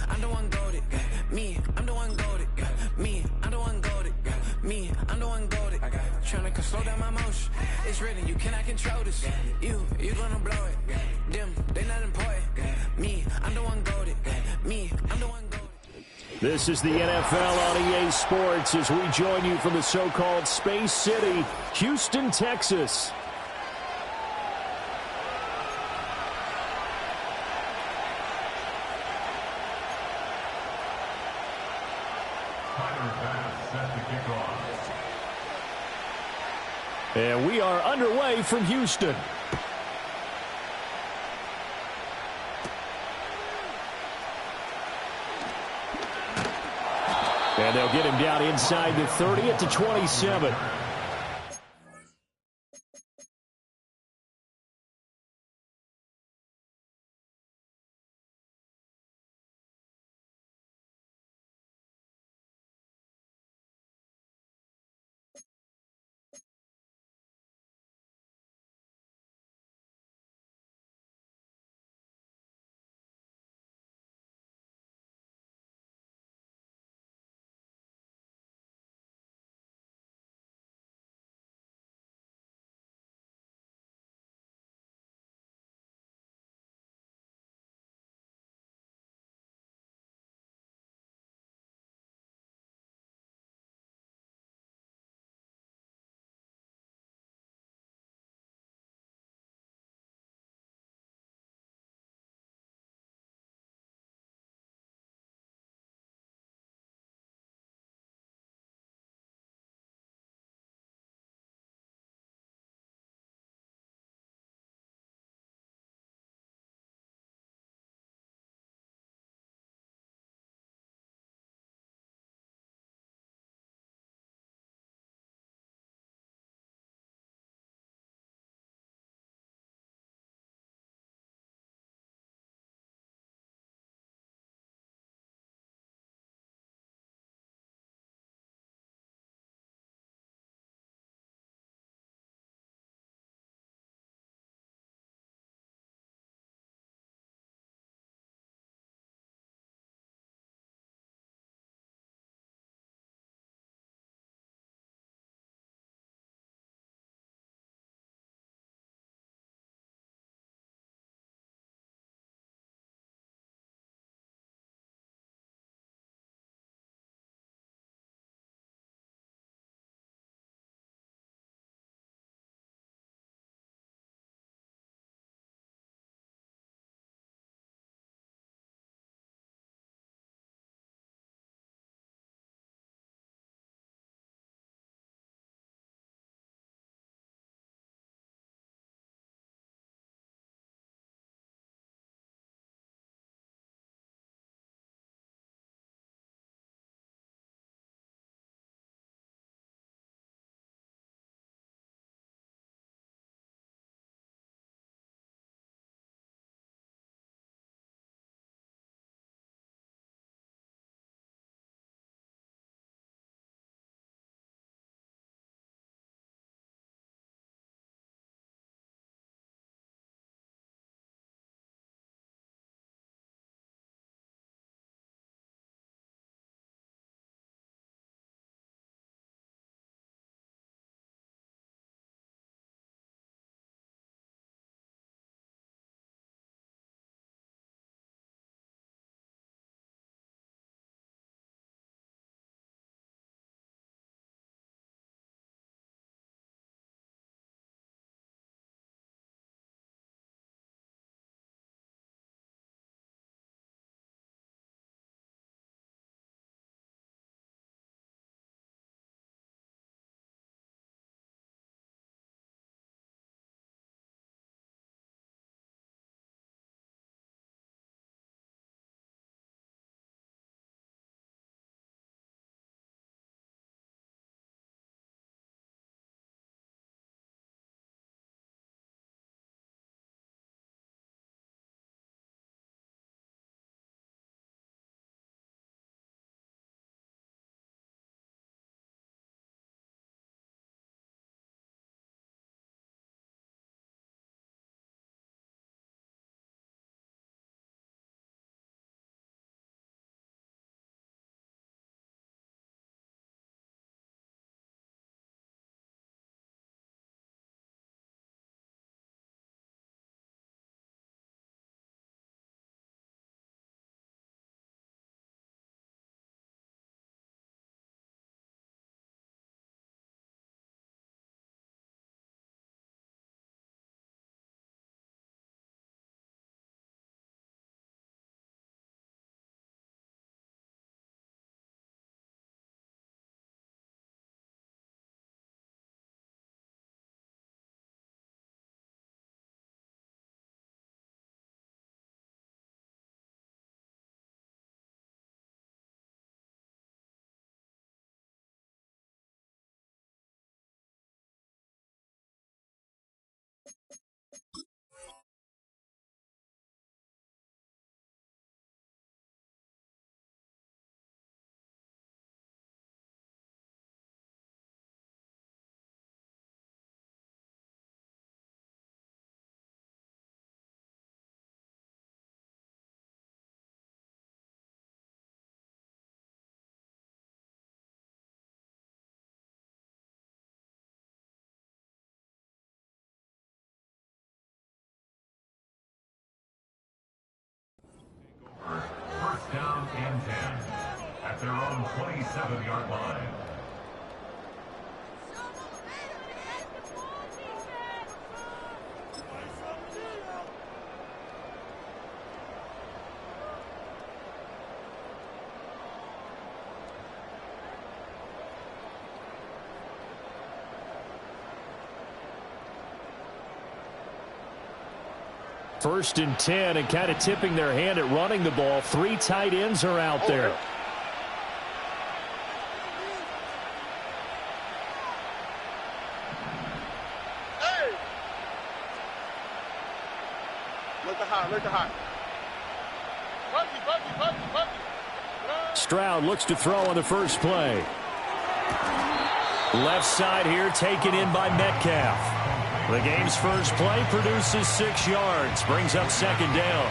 I'm the one goated. Me, I'm the one goated. Me, I'm the one goated. Me, I'm the one goated. Tryna slow down my motion. It's written, you cannot control this. You gonna blow it. Them, they not important. Me, I'm the one goated. Me, I'm the one goated. This is the NFL on EA Sports as we join you from the so-called Space City, Houston, Texas. And we are underway from Houston. And they'll get him down inside the 30 at the 27. down and 10 at their own 27-yard line. First and 10, and kind of tipping their hand at running the ball. 3 tight ends are out there. Hey! Look high, look high. Bucky. Stroud looks to throw on the first play. Left side here taken in by Metcalf. The game's first play produces 6 yards, brings up second down.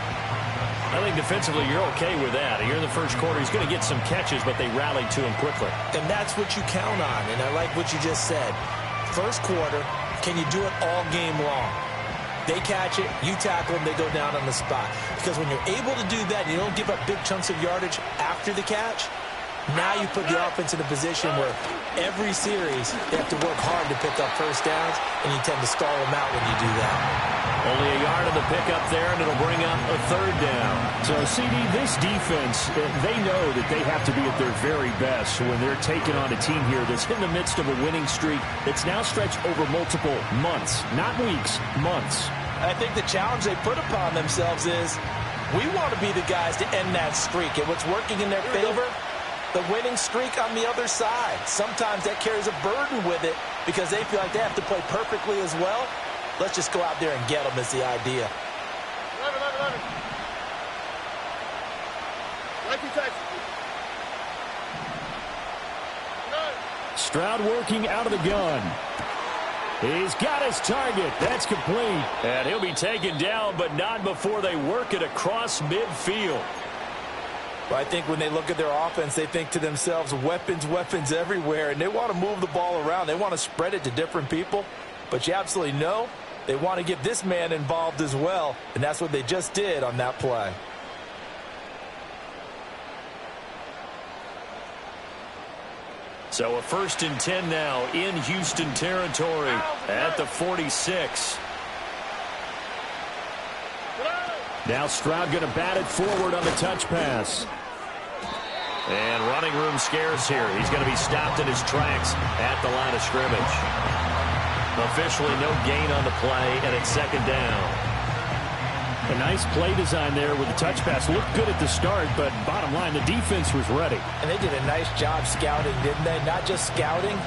I think defensively you're okay with that. Here in the first quarter, he's going to get some catches, but they rallied to him quickly. And that's what you count on, and I like what you just said. First quarter, can you do it all game long? They catch it, you tackle them, they go down on the spot. Because when you're able to do that, and you don't give up big chunks of yardage after the catch, now you put the offense in a position where every series they have to work hard to pick up first downs, and you tend to stall them out when you do that. Only a yard of the pickup there, and it'll bring up a third down. So, CD, this defense, they know that they have to be at their very best when they're taking on a team here that's in the midst of a winning streak that's now stretched over multiple months, not weeks, months. I think the challenge they put upon themselves is we want to be the guys to end that streak, and what's working in their favor, the winning streak on the other side. Sometimes that carries a burden with it because they feel like they have to play perfectly as well. Let's just go out there and get them is the idea. Stroud working out of the gun. He's got his target. That's complete. And he'll be taken down, but not before they work it across midfield. Well, I think when they look at their offense, they think to themselves, weapons, weapons everywhere, and they want to move the ball around. They want to spread it to different people, but you absolutely know they want to get this man involved as well, and that's what they just did on that play. So a first and 10 now in Houston territory at the 46. Now Stroud going to bat it forward on the touch pass. And running room scarce here. He's going to be stopped in his tracks at the line of scrimmage. Officially no gain on the play, and it's second down. A nice play design there with the touch pass. Looked good at the start, but bottom line, the defense was ready. And they did a nice job scouting, didn't they? Not just scouting,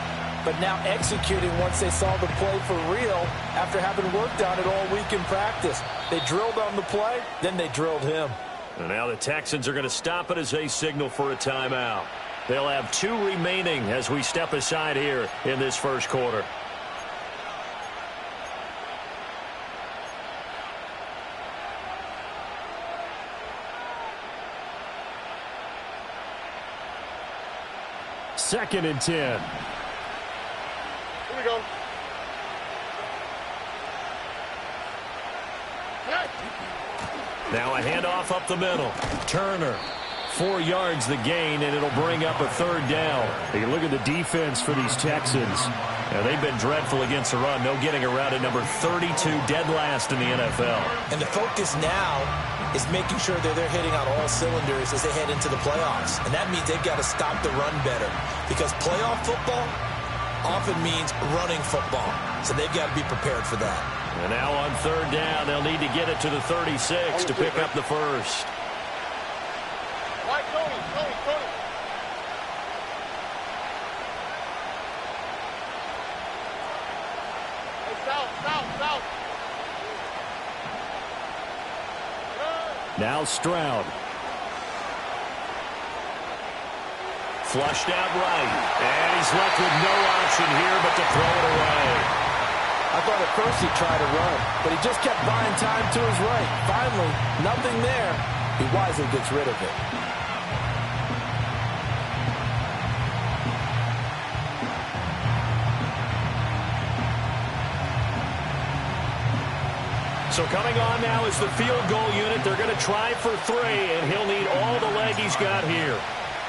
but now executing once they saw the play for real after having worked on it all week in practice. They drilled on the play, then they drilled him. And now the Texans are going to stop it as they signal for a timeout. They'll have 2 remaining as we step aside here in this first quarter. Second and 10. Here we go. Now a handoff up the middle. Turner. 4 yards the gain, and it'll bring up a third down. You look at the defense for these Texans. Now, they've been dreadful against the run. No getting around at number 32, dead last in the NFL. And the focus now is making sure that they're hitting on all cylinders as they head into the playoffs. And that means they've got to stop the run better. Because playoff football often means running football. So they've got to be prepared for that. And now on third down, they'll need to get it to the 36 to pick up the first. Now Stroud. Flushed out right. And he's left with no option here but to throw it away. I thought at first he'd try to run, but he just kept buying time to his right. Finally, nothing there. He wisely gets rid of it. So coming on now is the field goal unit. They're going to try for 3, and he'll need all the leg he's got here.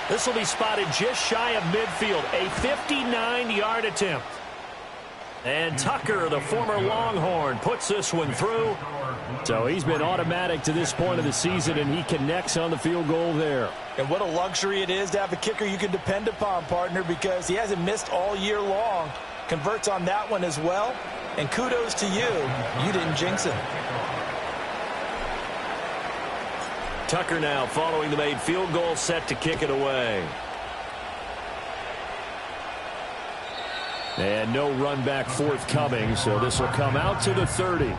This will be spotted just shy of midfield. A 59-yard attempt. And Tucker, the former Longhorn, puts this one through. So he's been automatic to this point of the season, and he connects on the field goal there. And what a luxury it is to have a kicker you can depend upon, partner, because he hasn't missed all year long. Converts on that one as well. And kudos to you. You didn't jinx him. Tucker now following the made field goal, set to kick it away. And no run back forthcoming, so this will come out to the 30.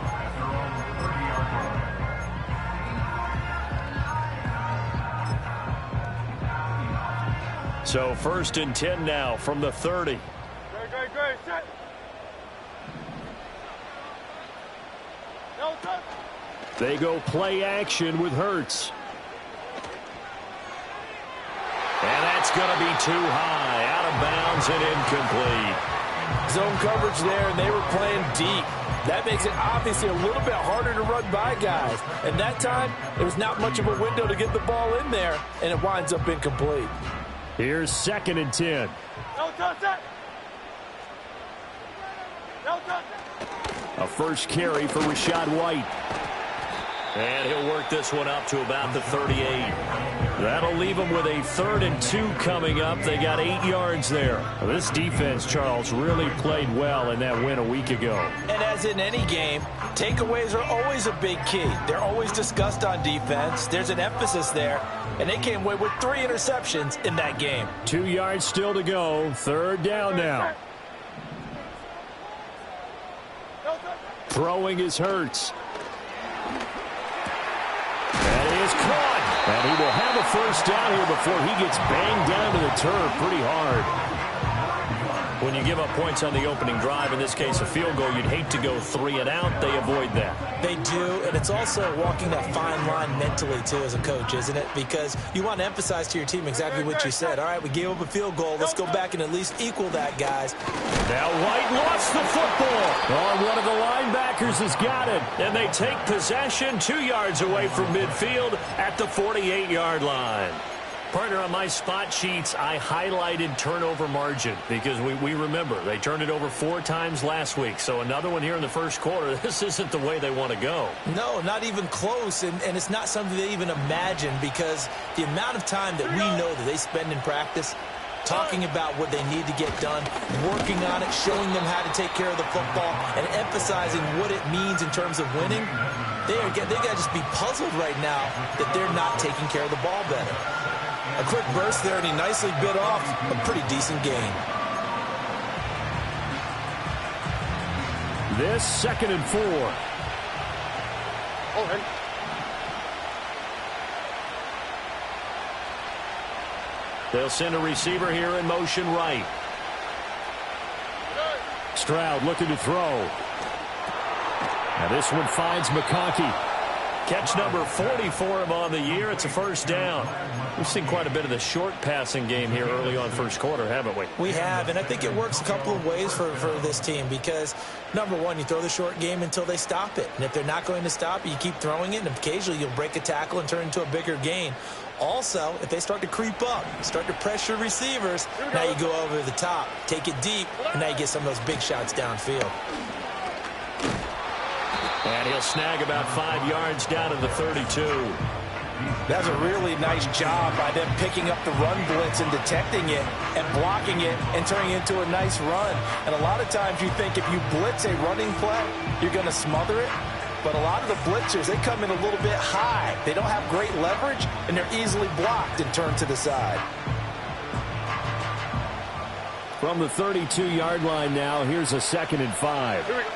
So 1st and 10 now from the 30. Great. Set. No touch. They go play action with Hurts. And that's going to be too high, out of bounds and incomplete. Zone coverage there, and they were playing deep. That makes it obviously a little bit harder to run by guys. And that time, there was not much of a window to get the ball in there, and it winds up incomplete. Here's 2nd and 10. No touch that. No touch. A first carry for Rachaad White. And he'll work this one up to about the 38. That'll leave them with a 3rd and 2 coming up. They got 8 yards there. This defense, Charles, really played well in that win a week ago. And as in any game, takeaways are always a big key. They're always discussed on defense. There's an emphasis there. And they came away with 3 interceptions in that game. 2 yards still to go. 3rd down now. Throwing is Hurts. That is caught. And he will have a first down here before he gets banged down to the turf pretty hard. When you give up points on the opening drive, in this case a field goal, you'd hate to go 3 and out. They avoid that. They do, and it's also walking that fine line mentally, too, as a coach, isn't it? Because you want to emphasize to your team exactly what you said. All right, we gave up a field goal. Let's go back and at least equal that, guys. Now White lost the football. Oh, one of the linebackers has got it. And they take possession 2 yards away from midfield at the 48-yard line. Partner, on my spot sheets, I highlighted turnover margin because we remember they turned it over 4 times last week. So another one here in the first quarter. This isn't the way they want to go. No, not even close, and it's not something they even imagine because the amount of time that we know that they spend in practice talking about what they need to get done, working on it, showing them how to take care of the football, and emphasizing what it means in terms of winning, they got to just be puzzled right now that they're not taking care of the ball better. A quick burst there, and he nicely bit off a pretty decent gain. This 2nd and 4. Oh, man. They'll send a receiver here in motion right. Stroud looking to throw. Now this one finds McConkey. Catch number 40 for him on the year. It's a first down. We've seen quite a bit of the short passing game here early on first quarter, haven't we? We have, and I think it works a couple of ways for this team because, number one, you throw the short game until they stop it. And if they're not going to stop it, you keep throwing it, and occasionally you'll break a tackle and turn it into a bigger gain. Also, if they start to creep up, start to pressure receivers, now you go over the top, take it deep, and now you get some of those big shots downfield. And he'll snag about 5 yards down to the 32. That's a really nice job by them picking up the run blitz and detecting it and blocking it and turning it into a nice run. And a lot of times you think if you blitz a running play, you're going to smother it. But a lot of the blitzers, they come in a little bit high. They don't have great leverage, and they're easily blocked and turned to the side. From the 32-yard line now, here's a 2nd and 5. Here we go.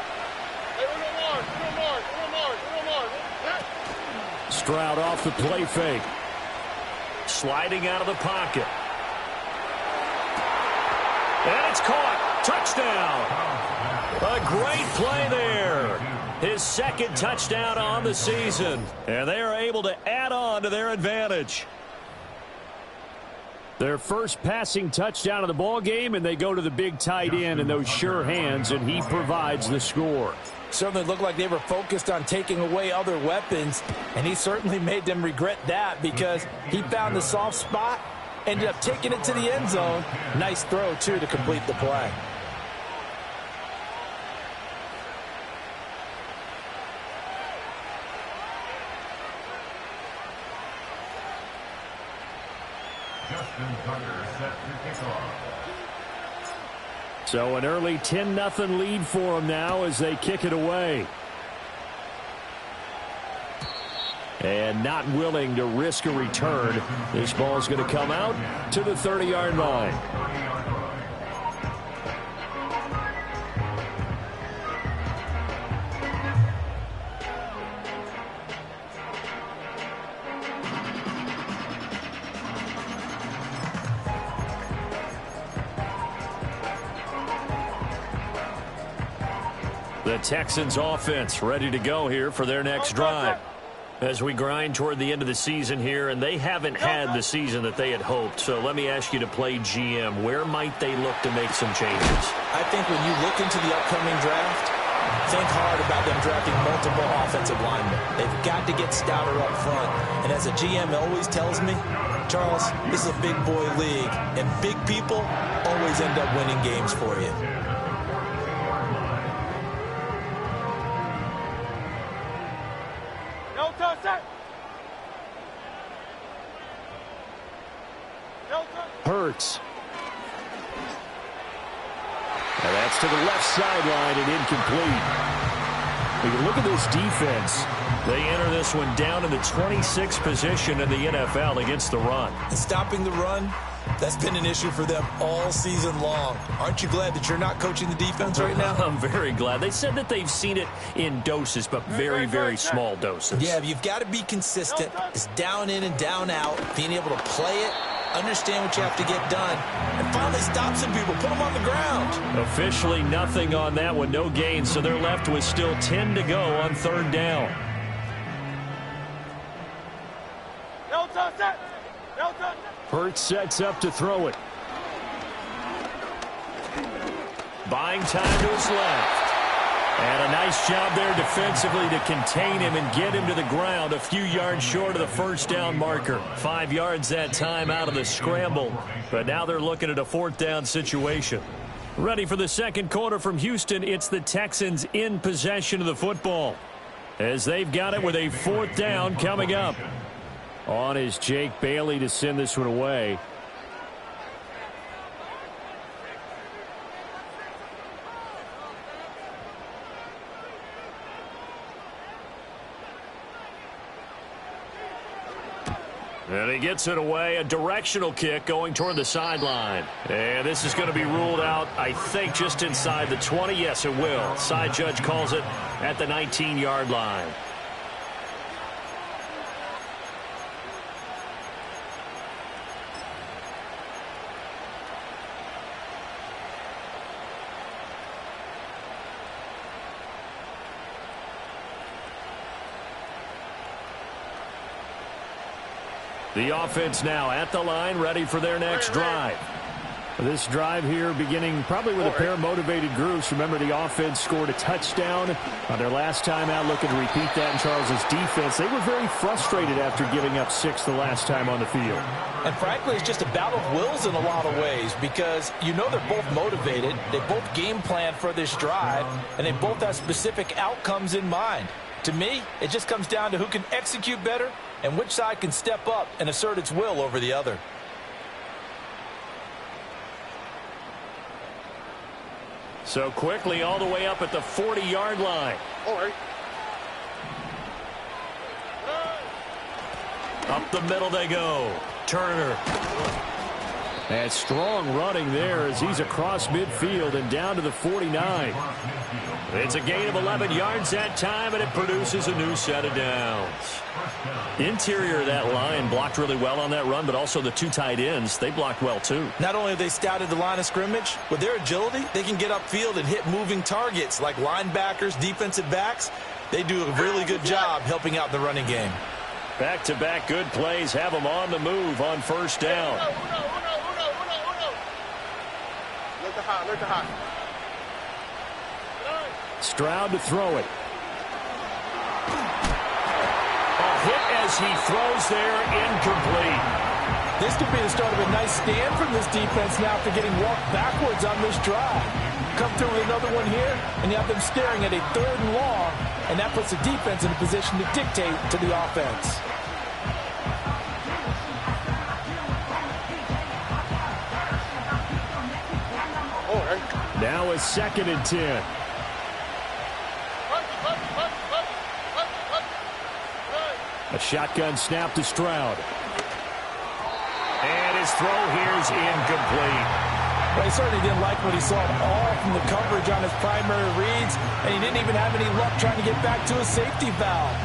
Hey, more. Stroud off the play fake. Sliding out of the pocket. And it's caught. Touchdown. A great play there. His 2nd touchdown on the season. And they are able to add on to their advantage. Their first passing touchdown of the ball game, and they go to the big tight end in those sure hands, and he provides the score. Certainly looked like they were focused on taking away other weapons, and he certainly made them regret that because he found the soft spot, ended up taking it to the end zone. Nice throw, too, to complete the play. Justin Tucker set to kick off. So an early 10-0 lead for them now as they kick it away. And not willing to risk a return. This ball is going to come out to the 30-yard line. The Texans offense ready to go here for their next drive. As we grind toward the end of the season here, and they haven't had the season that they had hoped. So let me ask you to play GM. Where might they look to make some changes? I think when you look into the upcoming draft, think hard about them drafting multiple offensive linemen. They've got to get stouter up front. And as a GM always tells me, Charles, this is a big boy league, and big people always end up winning games for you. Hurts. Now that's to the left sideline and incomplete. You can look at this defense. They enter this one down in the 26th position in the NFL against the run. And stopping the run, that's been an issue for them all season long. Aren't you glad that you're not coaching the defense right now? I'm very glad. They said that they've seen it in doses, but very, very small doses. Yeah, you've got to be consistent. It's down in and down out, being able to play it, understand what you have to get done, and finally stop some people, put them on the ground. Officially nothing on that one, no gain, so they're left with still 10 to go on third down. Hurts sets up to throw it. Buying time to his left. And a nice job there defensively to contain him and get him to the ground a few yards short of the first down marker. 5 yards that time out of the scramble. But now they're looking at a fourth down situation. Ready for the second quarter from Houston. It's the Texans in possession of the football, as they've got it with a fourth down coming up. On is Jake Bailey to send this one away. And he gets it away, a directional kick going toward the sideline. And this is going to be ruled out, I think, just inside the 20. Yes, it will. Side judge calls it at the 19-yard line. The offense now at the line, ready for their next drive. This drive here beginning probably with a pair of motivated groups. Remember, the offense scored a touchdown on their last time out, looking to repeat that in Charles's defense. They were very frustrated after giving up 6 the last time on the field. And frankly, it's just a battle of wills in a lot of ways, because you know they're both motivated, they both game plan for this drive, and they both have specific outcomes in mind. To me, it just comes down to who can execute better and which side can step up and assert its will over the other. So quickly all the way up at the 40-yard line. Up the middle they go. Turner. And strong running there as he's across midfield and down to the 49. It's a gain of 11 yards that time, and it produces a new set of downs. Interior of that line blocked really well on that run, but also the two tight ends, they blocked well too. Not only have they scouted the line of scrimmage, with their agility, they can get upfield and hit moving targets like linebackers, defensive backs. They do a really good job helping out the running game. Back-to-back good plays have them on the move on first down. Stroud to throw it. A hit as he throws there, incomplete. This could be the start of a nice stand from this defense now after getting walked backwards on this drive. Come through with another one here, and you have them staring at a 3rd and long, and that puts the defense in a position to dictate to the offense. Now a 2nd and 10. A shotgun snap to Stroud. And his throw here is incomplete. Well, he certainly didn't like what he saw at all from the coverage on his primary reads, and he didn't even have any luck trying to get back to a safety valve.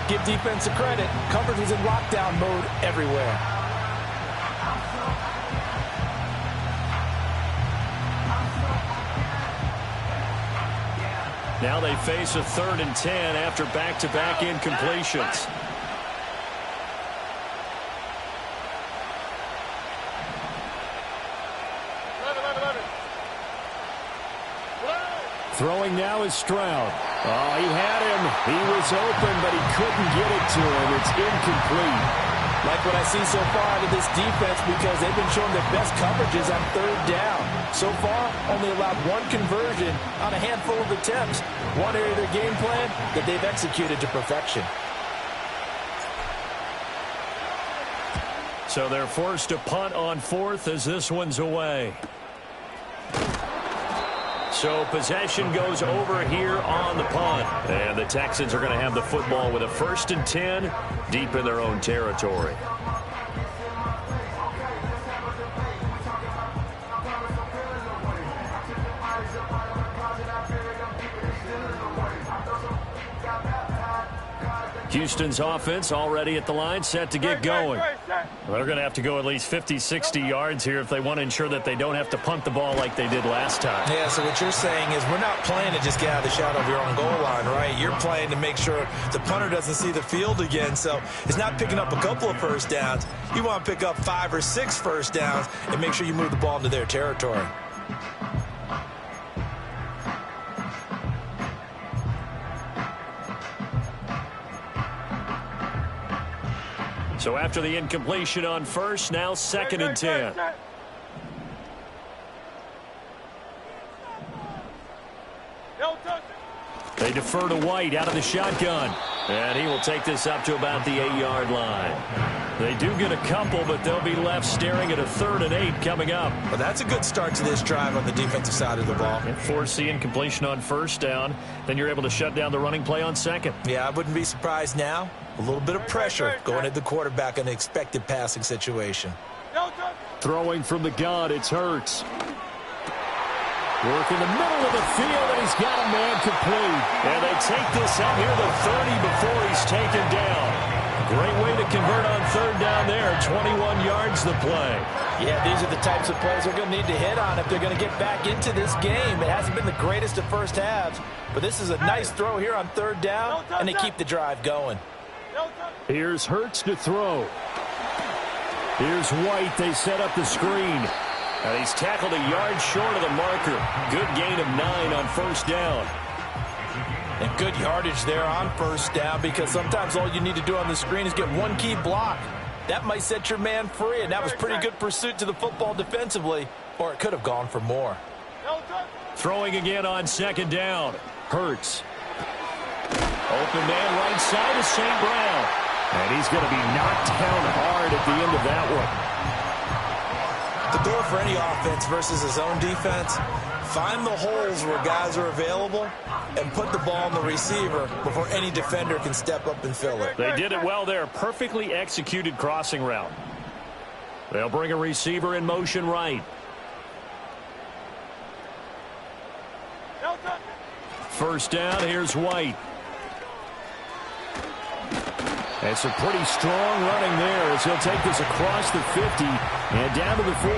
Give defense a credit. Coverage was in lockdown mode everywhere. Now they face a 3rd and 10 after back-to-back incompletions. Throwing now is Stroud. Oh, he had him. He was open, but he couldn't get it to him. It's incomplete. Like what I see so far out of this defense, because they've been showing their best coverages on 3rd down. So far, only allowed 1 conversion on a handful of attempts. One area of their game plan that they've executed to perfection. So they're forced to punt on 4th as this one's away. So possession goes over here on the punt. And the Texans are going to have the football with a 1st and 10 deep in their own territory. Houston's offense already at the line, set to get going. They're going to have to go at least 50, 60 yards here if they want to ensure that they don't have to punt the ball like they did last time. Yeah, so what you're saying is we're not playing to just get out of the shadow of your own goal line, right? You're playing to make sure the punter doesn't see the field again. So it's not picking up a couple of first downs. You want to pick up 5 or 6 first downs and make sure you move the ball into their territory. So after the incompletion on 1st, now 2nd and 10. They defer to White out of the shotgun. And he will take this up to about the 8-yard line. They do get a couple, but they'll be left staring at a 3rd and 8 coming up. Well, that's a good start to this drive on the defensive side of the ball. And force the incompletion on 1st down. Then you're able to shut down the running play on 2nd. Yeah, I wouldn't be surprised now. A little bit of pressure going at the quarterback in an expected passing situation. Throwing from the gun, it's Hurts. Work in the middle of the field, and he's got a man complete. And they take this out near the 30 before he's taken down. Great way to convert on 3rd down there. 21 yards the play. Yeah, these are the types of plays they're going to need to hit on if they're going to get back into this game. It hasn't been the greatest of first halves, but this is a nice throw here on 3rd down, and they keep the drive going. Here's Hurts to throw. Here's White. They set up the screen. And he's tackled a yard short of the marker. Good gain of 9 on 1st down. And good yardage there on 1st down, because sometimes all you need to do on the screen is get one key block. That might set your man free, and that was pretty good pursuit to the football defensively, or it could have gone for more. Throwing again on 2nd down. Hurts. Open man right side is St. Brown. And he's going to be knocked down hard at the end of that one. The door for any offense versus his own defense, find the holes where guys are available and put the ball on the receiver before any defender can step up and fill it. They did it well there. Perfectly executed crossing route. They'll bring a receiver in motion right. 1st down, here's White. And some pretty strong running there as he'll take this across the 50 and down to the 44.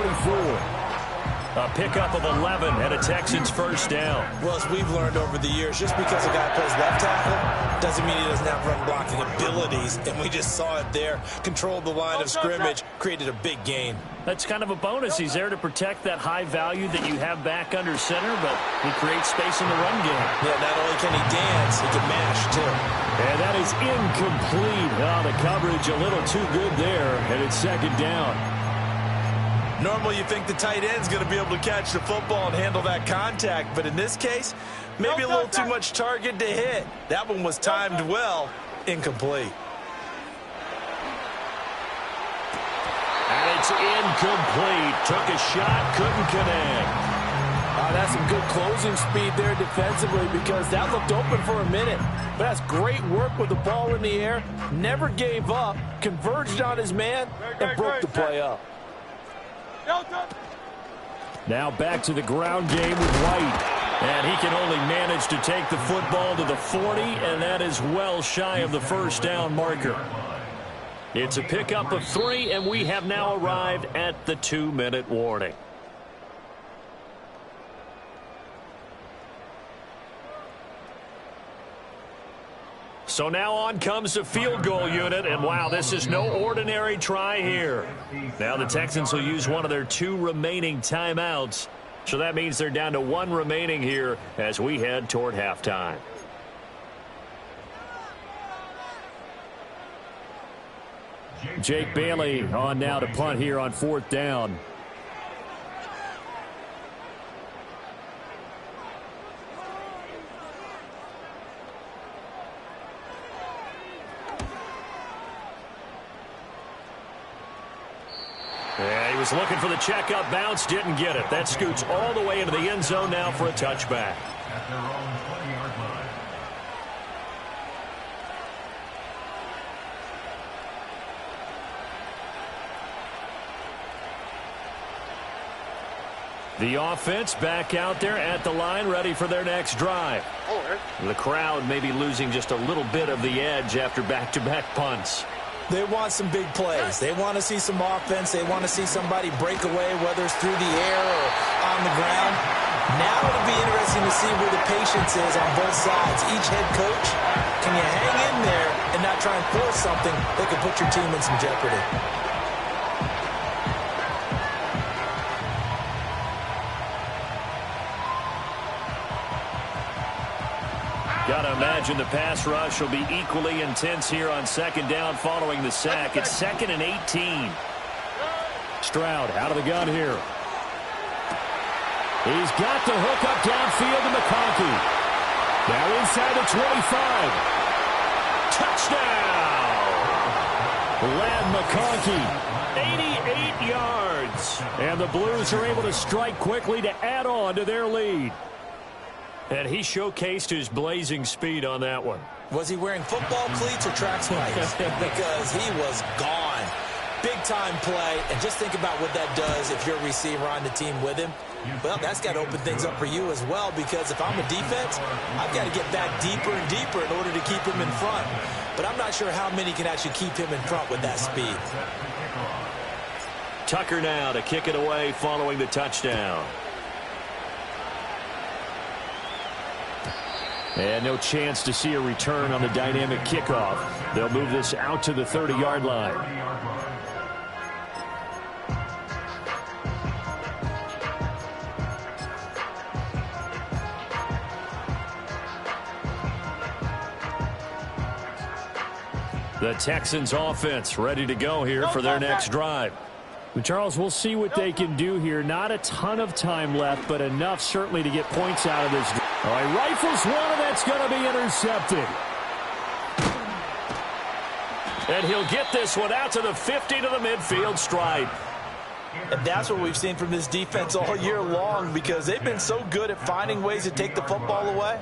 A pickup of 11 and a Texans first down. Well, as we've learned over the years, just because a guy plays left tackle doesn't mean he doesn't have run blocking abilities. And we just saw it there. Controlled the line of scrimmage, created a big gain. That's kind of a bonus. He's there to protect that high value that you have back under center, but he creates space in the run game. Yeah, not only can he dance, he can mash, too. And that is incomplete. Oh, the coverage a little too good there, and it's second down. Normally you think the tight end's going to be able to catch the football and handle that contact, but in this case, maybe a little too much target to hit. That one was timed well, incomplete. And it's incomplete. Took a shot, couldn't connect. That's some good closing speed there defensively because that looked open for a minute. But that's great work with the ball in the air. Never gave up, converged on his man, and broke the play up. Now back to the ground game with White. And he can only manage to take the football to the 40, and that is well shy of the first down marker. It's a pickup of 3, and we have now arrived at the 2-minute warning. So now on comes the field goal unit, and wow, this is no ordinary try here. Now the Texans will use one of their 2 remaining timeouts, so that means they're down to 1 remaining here as we head toward halftime. Jake Bailey on now to punt here on 4th down. Yeah, he was looking for the checkup bounce, didn't get it. That scoots all the way into the end zone now for a touchback. At their own 20-yard line. The offense back out there at the line, ready for their next drive. The crowd may be losing just a little bit of the edge after back-to-back punts. They want some big plays. They want to see some offense. They want to see somebody break away, whether it's through the air or on the ground. Now it'll be interesting to see where the patience is on both sides. Each head coach, can you hang in there and not try and force something that could put your team in some jeopardy? Got to imagine the pass rush will be equally intense here on second down following the sack. It's 2nd and 18. Stroud out of the gun here. He's got the hook up downfield to McConkey. Now inside the 25. Touchdown! Ladd McConkey, 88 yards. And the Blues are able to strike quickly to add on to their lead. And he showcased his blazing speed on that one. Was he wearing football cleats or track spikes? Because he was gone. Big-time play. And just think about what that does if you're a receiver on the team with him. Well, that's got to open things up for you as well, because if I'm a defense, I've got to get back deeper and deeper in order to keep him in front. But I'm not sure how many can actually keep him in front with that speed. Tucker now to kick it away following the touchdown. And no chance to see a return on the dynamic kickoff. They'll move this out to the 30-yard line. The Texans offense ready to go here for their next drive. Charles, we'll see what they can do here. Not a ton of time left, but enough certainly to get points out of this. All right, rifles one, and that's going to be intercepted. And he'll get this one out to the 50 to the midfield stripe. And that's what we've seen from this defense all year long, because they've been so good at finding ways to take the football away.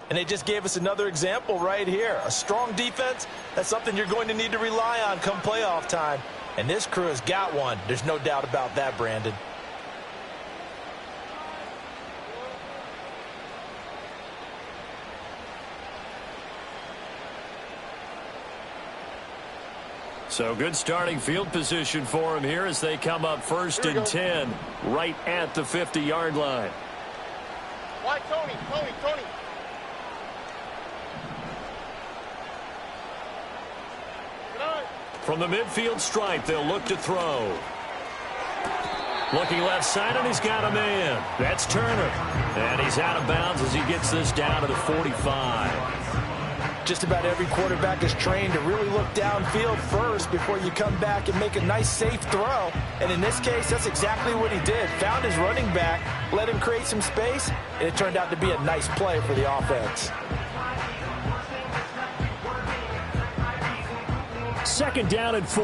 And they just gave us another example right here. A strong defense, that's something you're going to need to rely on come playoff time. And this crew has got one. There's no doubt about that, Brandon. So good starting field position for him here as they come up first and 10 right at the 50-yard line. Why, Tony? From the midfield stripe, they'll look to throw. Looking left side, and he's got a man. That's Turner. And he's out of bounds as he gets this down to the 45. Just about every quarterback is trained to really look downfield first before you come back and make a nice, safe throw. And in this case, that's exactly what he did. Found his running back, let him create some space, and it turned out to be a nice play for the offense. Second down and 4.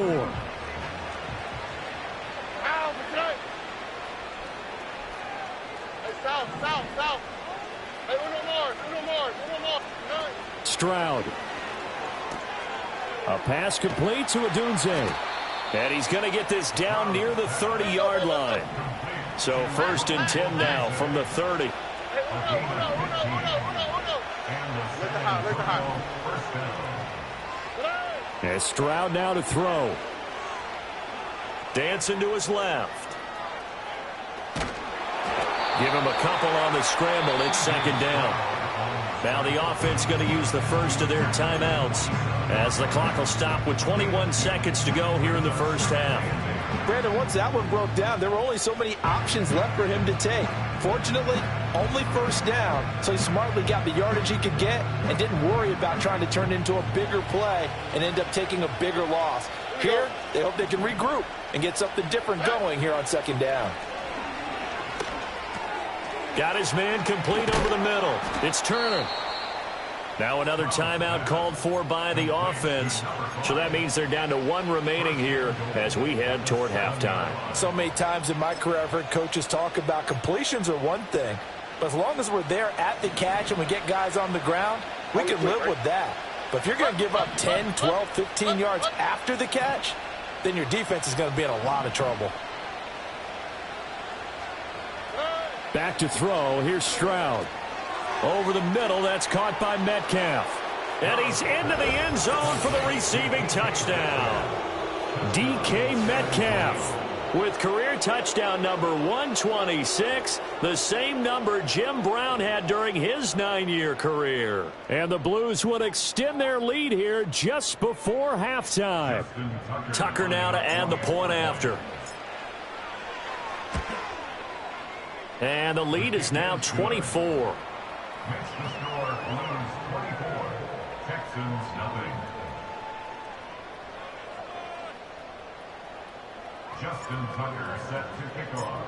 South. Hey, uno more. Stroud. A pass complete to Odunze. And he's going to get this down near the 30-yard line. So first and 10 now from the 30. And Stroud now to throw. Dancing to his left. Give him a couple on the scramble. It's second down. Now the offense going to use the first of their timeouts as the clock will stop with 21 seconds to go here in the first half. Brandon, once that one broke down, there were only so many options left for him to take. Fortunately, only first down, so he smartly got the yardage he could get and didn't worry about trying to turn it into a bigger play and end up taking a bigger loss. Here, they hope they can regroup and get something different going here on second down. Got his man complete over the middle. It's Turner. Now another timeout called for by the offense. So that means they're down to one remaining here as we head toward halftime. So many times in my career I've heard coaches talk about completions are one thing. But as long as we're there at the catch and we get guys on the ground, we can live with that. But if you're going to give up 10, 12, 15 yards after the catch, then your defense is going to be in a lot of trouble. Back to throw. Here's Stroud. Over the middle. That's caught by Metcalf. And he's into the end zone for the receiving touchdown. DK Metcalf with career touchdown number 126, the same number Jim Brown had during his 9-year career. And the Blues would extend their lead here just before halftime. Tucker now to add the point after. And the lead is now 24. Makes the score Blues 24, Texans nothing. Justin Tucker set to kick off.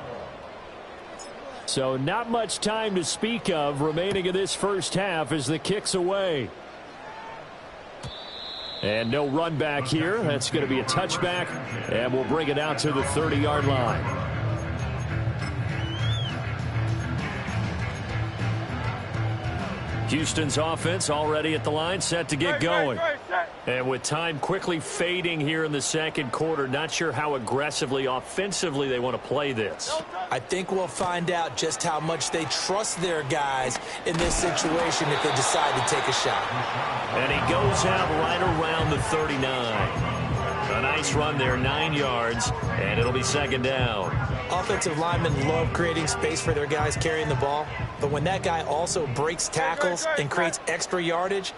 So not much time to speak of remaining in this first half as the kick's away. And no run back here. That's going to be a touchback, and we'll bring it out to the 30-yard line. Houston's offense already at the line, set to get going. And with time quickly fading here in the second quarter, not sure how aggressively, offensively they want to play this. I think we'll find out just how much they trust their guys in this situation if they decide to take a shot. And he goes out right around the 39. A nice run there, 9 yards, and it'll be second down. Offensive linemen love creating space for their guys carrying the ball, but when that guy also breaks tackles and creates extra yardage,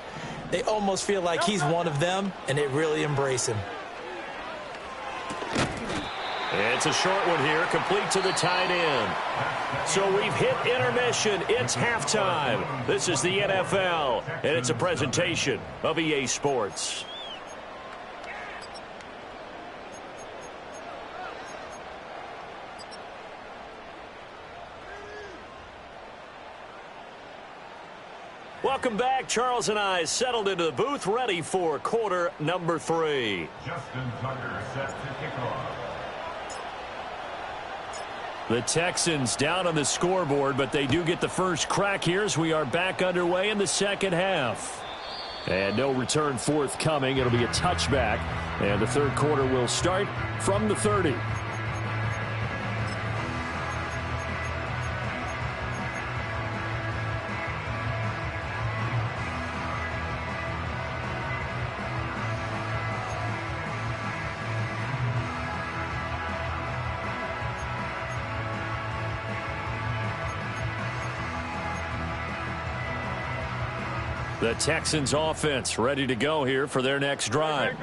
they almost feel like he's one of them, and they really embrace him. It's a short one here, complete to the tight end. So we've hit intermission. It's halftime. This is the NFL, and it's a presentation of EA Sports. Welcome back. Charles and I settled into the booth, ready for quarter number 3. Justin Tucker set to kick off. The Texans down on the scoreboard, but they do get the first crack here as we are back underway in the second half. And no return forthcoming. It'll be a touchback, and the third quarter will start from the 30. The Texans offense ready to go here for their next drive.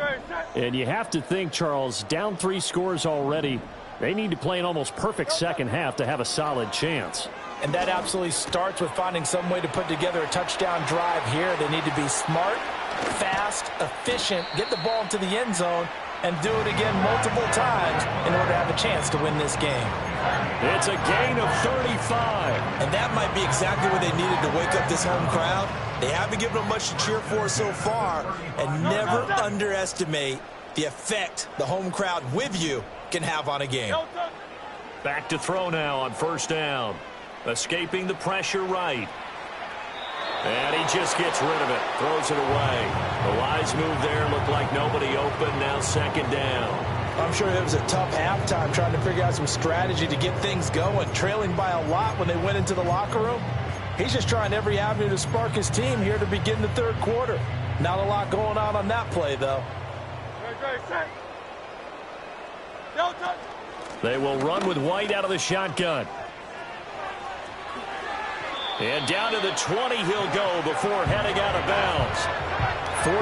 And you have to think, Charles, down 3 scores already. They need to play an almost perfect second half to have a solid chance. And that absolutely starts with finding some way to put together a touchdown drive here. They need to be smart, fast, efficient, get the ball into the end zone, and do it again multiple times in order to have a chance to win this game. It's a gain of 35. And that might be exactly what they needed to wake up this home crowd. They haven't given them much to cheer for so far, and never underestimate the effect the home crowd with you can have on a game. Back to throw now on first down. Escaping the pressure right. And he just gets rid of it. Throws it away. The wise move there. Looked like nobody open. Now second down. I'm sure it was a tough halftime trying to figure out some strategy to get things going. Trailing by a lot when they went into the locker room. He's just trying every avenue to spark his team here to begin the third quarter. Not a lot going on that play, though. They will run with White out of the shotgun. And down to the 20 he'll go before heading out of bounds.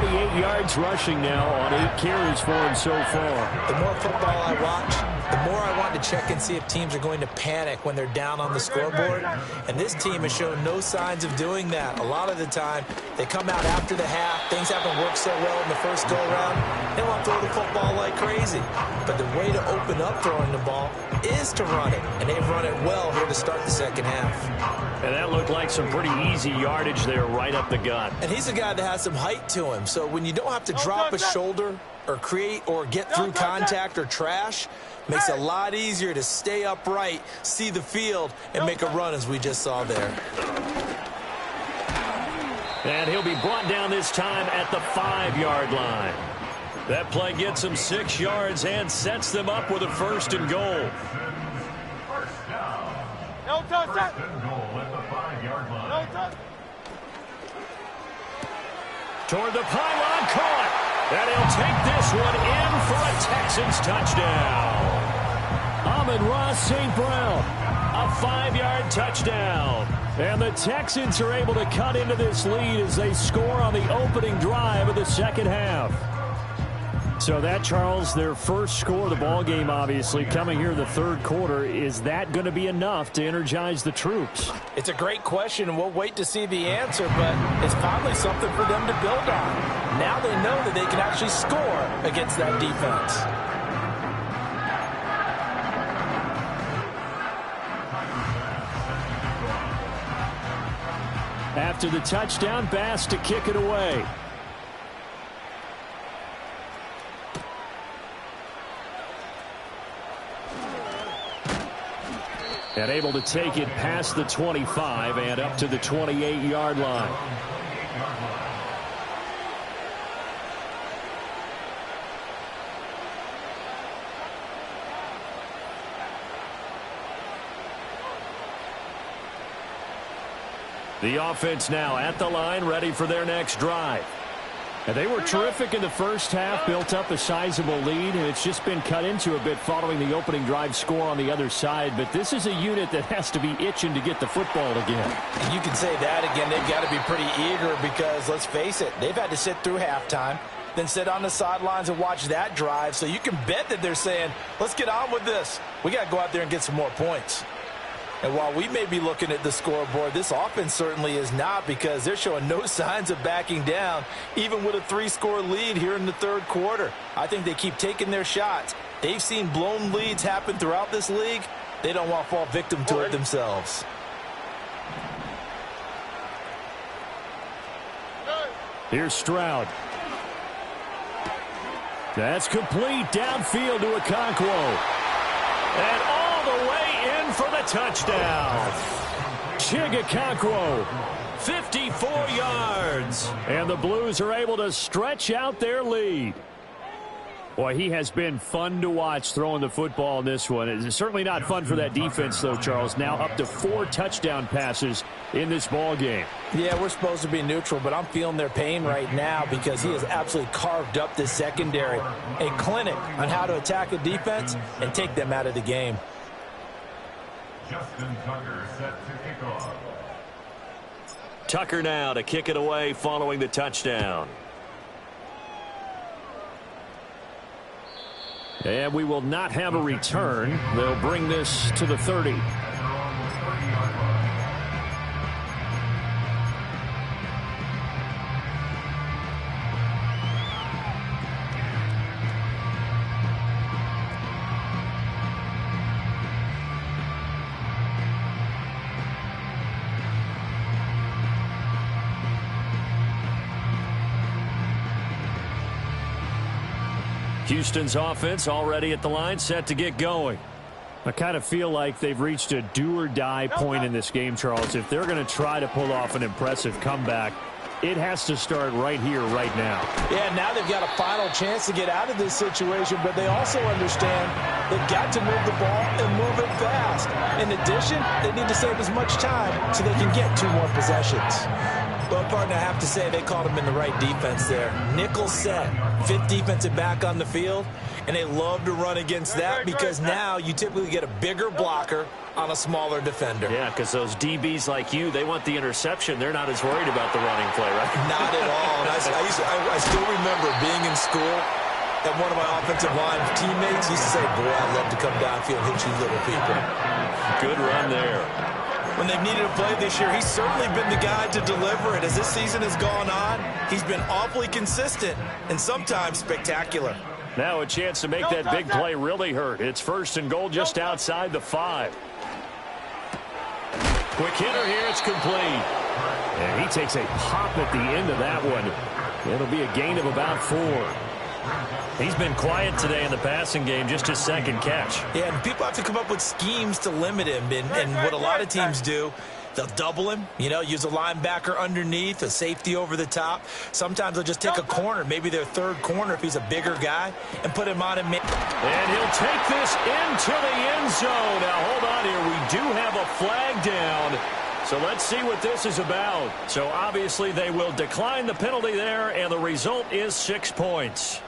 48 yards rushing now on 8 carries for him so far. The more football I watch, the more I want to check and see if teams are going to panic when they're down on the scoreboard. And this team has shown no signs of doing that. A lot of the time, they come out after the half. Things haven't worked so well in the first go-around. They want to throw the football like crazy. But the way to open up throwing the ball is to run it. And they've run it well here to start the second half. And that looked like some pretty easy yardage there right up the gut. And he's a guy that has some height to him. So when you don't have to drop a shoulder or create or get through contact or trash, makes it a lot easier to stay upright, see the field, and make a run as we just saw there. And he'll be brought down this time at the 5-yard line. That play gets him 6 yards and sets them up with a 1st and goal. No touchdown. Goal at the 5-yard line. No touchdown. Toward the pylon, caught. And he'll take this one in for a Texans touchdown. Amon-Ra St. Brown, A 5-yard touchdown. and the Texans are able to cut into this lead as they score on the opening drive of the second half. So that, Charles, their first score of the ball game, obviously, coming here in the third quarter. Is that going to be enough to energize the troops? It's a great question, and we'll wait to see the answer, but it's probably something for them to build on. Now they know that they can actually score against that defense. After the touchdown, Bass to kick it away. And able to take it past the 25 and up to the 28-yard line. The offense now at the line, ready for their next drive. And they were terrific in the first half, built up a sizable lead, and it's just been cut into a bit following the opening drive score on the other side. But this is a unit that has to be itching to get the football again. And you can say that again. They've got to be pretty eager because, let's face it, they've had to sit through halftime, then sit on the sidelines and watch that drive. So you can bet that they're saying, let's get on with this. We got to go out there and get some more points. And while we may be looking at the scoreboard, this offense certainly is not, because they're showing no signs of backing down, even with a 3-score lead here in the third quarter. I think they keep taking their shots. They've seen blown leads happen throughout this league. They don't want to fall victim to it themselves. Here's Stroud. That's complete downfield to Okonkwo. And all the way in for the touchdown. Chig Okonkwo, 54 yards. and the Blues are able to stretch out their lead. Boy, he has been fun to watch throwing the football in this one. It's certainly not fun for that defense, though, Charles. Now up to 4 touchdown passes in this ball game. Yeah, we're supposed to be neutral, but I'm feeling their pain right now because he has absolutely carved up this secondary. A clinic on how to attack a defense and take them out of the game. Justin Tucker set to kick off. Tucker now to kick it away following the touchdown. And we will not have a return. They'll bring this to the 30. Houston's offense already at the line, set to get going. I kind of feel like they've reached a do-or-die point in this game, Charles. If they're going to try to pull off an impressive comeback, it has to start right here, right now. Yeah, now they've got a final chance to get out of this situation, but they also understand they've got to move the ball and move it fast. In addition, they need to save as much time so they can get 2 more possessions. Well, partner, I have to say they caught him in the right defense there. Nickel set, 5th defensive back on the field, and they love to run against that because now you typically get a bigger blocker on a smaller defender. Yeah, because those DBs like you, they want the interception. They're not as worried about the running play, right? Not at all. And I still remember being in school, and one of my offensive line teammates used to say, boy, I'd love to come downfield and hit you little people. Good run there. When they've needed a play this year, he's certainly been the guy to deliver it. As this season has gone on, he's been awfully consistent and sometimes spectacular. Now a chance to make that big play really hurt. It's 1st and goal just outside the 5. Quick hitter here. It's complete. And he takes a pop at the end of that one. It'll be a gain of about 4. He's been quiet today in the passing game, just his 2nd catch. Yeah, and people have to come up with schemes to limit him. And what a lot of teams do, they'll double him, use a linebacker underneath, a safety over the top. Sometimes they'll just take a corner, maybe their 3rd corner if he's a bigger guy, and put him on him. And he'll take this into the end zone. Now, hold on here. We do have a flag down. So let's see what this is about. So obviously they will decline the penalty there, and the result is 6 points.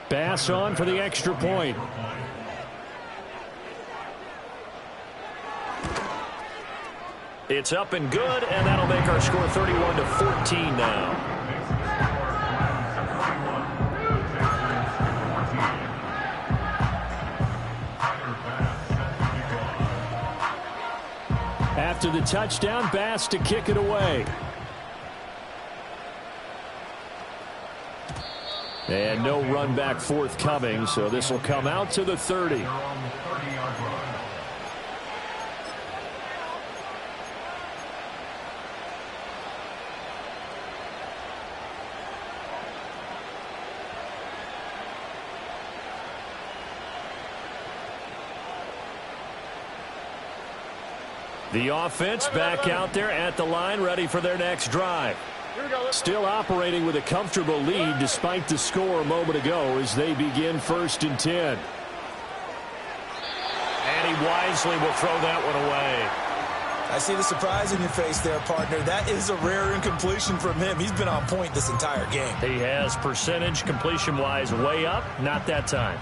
Bass on for the extra point. It's up and good, and that'll make our score 31-14 now. After the touchdown, Bass to kick it away. And no run back forthcoming, so this will come out to the 30. The offense back out there at the line, ready for their next drive. Still operating with a comfortable lead despite the score a moment ago as they begin 1st and 10. And he wisely will throw that one away. I see the surprise in your face there, partner. That is a rare incompletion from him. He's been on point this entire game. He has percentage completion-wise way up, not that time.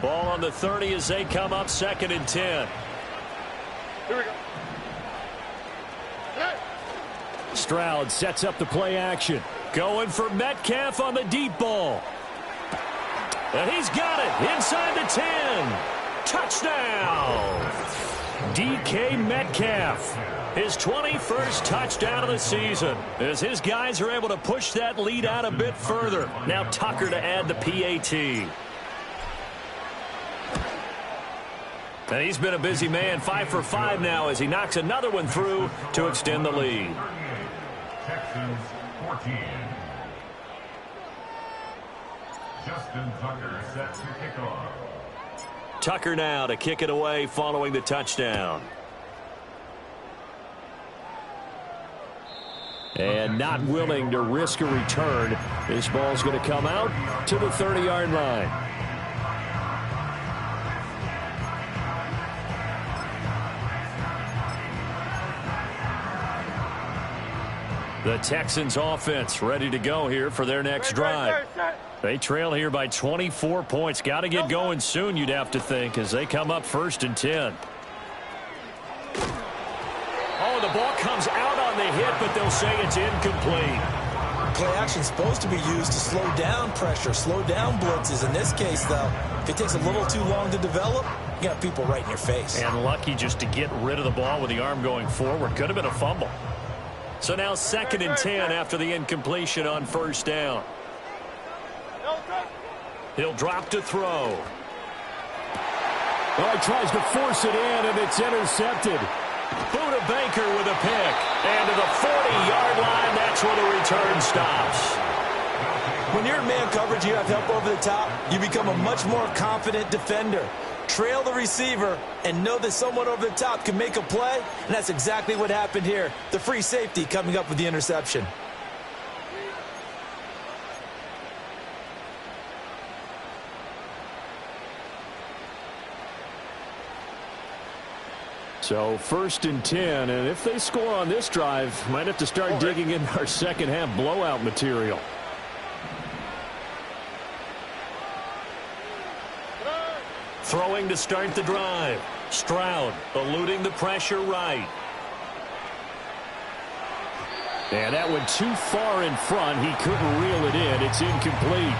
Ball on the 30 as they come up 2nd and 10. Here we go. Stroud sets up the play action. Going for Metcalf on the deep ball. And he's got it inside the 10. Touchdown. DK Metcalf. His 21st touchdown of the season as his guys are able to push that lead out a bit further. Now Tucker to add the PAT. And he's been a busy man, 5 for 5 now as he knocks another one through to extend the lead. Texans 14. Justin Tucker set to kick off. Tucker now to kick it away following the touchdown. And not willing to risk a return. This ball's going to come out to the 30-yard line. The Texans offense ready to go here for their next drive. They trail here by 24 points. Got to get going soon, you'd have to think, as they come up 1st and 10. Oh, the ball comes out on the hit, but they'll say it's incomplete. Play action is supposed to be used to slow down pressure, slow down blitzes. In this case, though, if it takes a little too long to develop, you got people right in your face. And lucky just to get rid of the ball with the arm going forward. Could have been a fumble. So now 2nd and 10 after the incompletion on 1st down. He'll drop to throw. Well, he tries to force it in, and it's intercepted. Buda Baker with a pick. And to the 40-yard line, that's where the return stops. When you're in man coverage, you have help over the top, you become a much more confident defender. Trail the receiver and know that someone over the top can make a play, and that's exactly what happened here. The free safety coming up with the interception. So 1st and 10, and if they score on this drive, might have to start digging in our second half blowout material. Throwing to start the drive. Stroud eluding the pressure right. And that went too far in front. He couldn't reel it in. It's incomplete.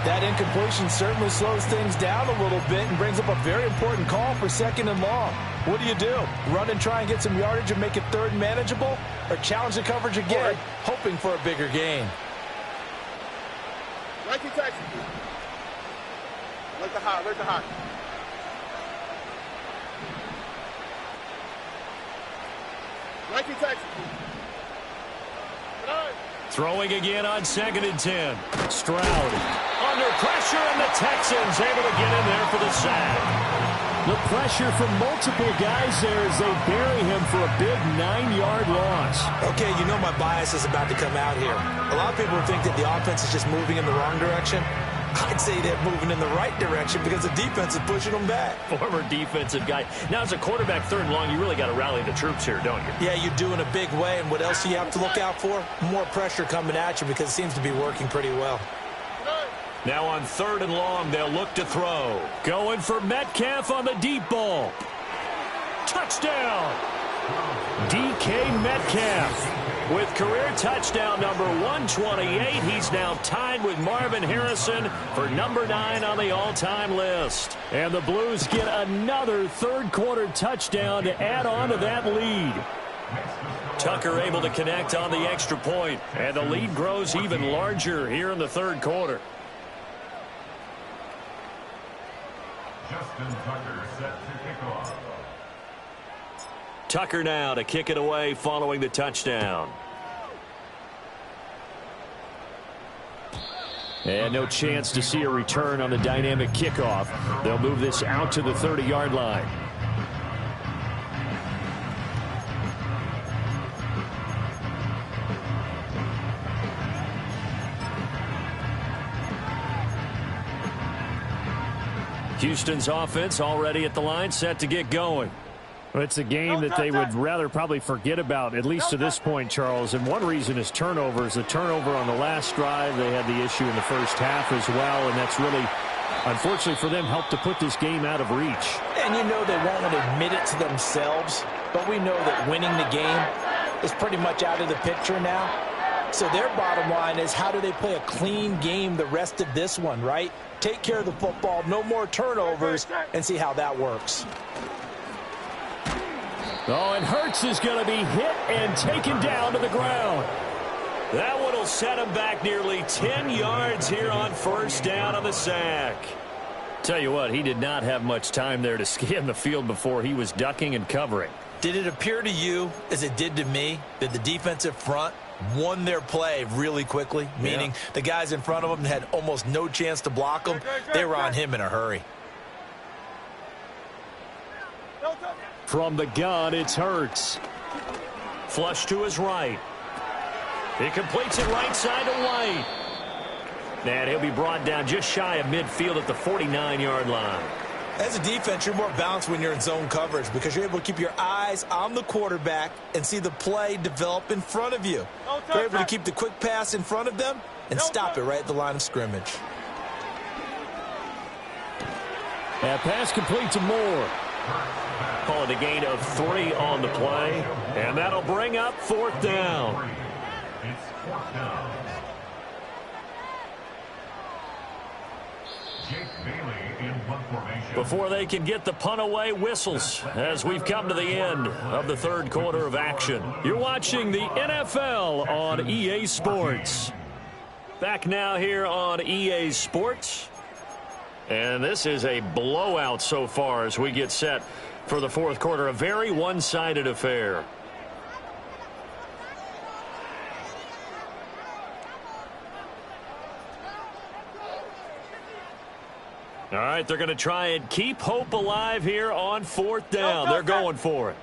That incompletion certainly slows things down a little bit and brings up a very important call for 2nd and long. What do? Run and try and get some yardage and make it 3rd manageable? Or challenge the coverage again, hoping for a bigger gain? Like the taxi. Like the high, like the high. Like the taxi. Throwing again on 2nd and 10. Stroud under pressure, and the Texans able to get in there for the sack. The pressure from multiple guys there as they bury him for a big 9-yard loss. Okay, you know my bias is about to come out here. A lot of people think that the offense is just moving in the wrong direction. I'd say they're moving in the right direction because the defense is pushing them back. Former defensive guy. Now, as a quarterback 3rd and long, you really got to rally the troops here, don't you? Yeah, you do in a big way. And what else do you have to look out for? More pressure coming at you because it seems to be working pretty well. Now on 3rd and long, they'll look to throw. Going for Metcalf on the deep ball. Touchdown! DK Metcalf. With career touchdown number 128, he's now tied with Marvin Harrison for number 9 on the all-time list. And the Blues get another 3rd-quarter touchdown to add on to that lead. Tucker able to connect on the extra point, and the lead grows even larger here in the 3rd quarter. Justin Tucker set to kick off. Tucker now to kick it away following the touchdown. And no chance to see a return on the dynamic kickoff. They'll move this out to the 30-yard line. Houston's offense already at the line, set to get going. Well, it's a game that they would rather probably forget about, at least to this point, Charles. And one reason is turnovers. The turnover on the last drive, they had the issue in the first half as well, and that's really, unfortunately for them, helped to put this game out of reach. And you know they won't admit it to themselves, but we know that winning the game is pretty much out of the picture now. So their bottom line is, how do they play a clean game the rest of this one, right? Take care of the football, no more turnovers, and see how that works. Oh, and Hurts is going to be hit and taken down to the ground. That one will set him back nearly 10 yards here on 1st down on the sack. Tell you what, he did not have much time there to scan the field before he was ducking and covering. Did it appear to you, as it did to me, that the defensive front won their play really quickly? Meaning the guys in front of them had almost no chance to block them. They were on him in a hurry. From the gun, it's Hurts. Flush to his right. He completes it right side to White. And he'll be brought down just shy of midfield at the 49-yard line. As a defense, you're more balanced when you're in zone coverage because you're able to keep your eyes on the quarterback and see the play develop in front of you. You're able to keep the quick pass in front of them and stop it right at the line of scrimmage. That pass complete to Moore. Call it a gain of 3 on the play, and that'll bring up 4th down. It's 4th down. Jake Bailey in punt formation. Before they can get the punt away, whistles as we've come to the end of the 3rd quarter of action. You're watching the NFL on EA Sports. Back now here on EA Sports. And this is a blowout so far as we get set for the 4th quarter. A very one-sided affair. All right, they're going to try and keep hope alive here on 4th down. They're going for it.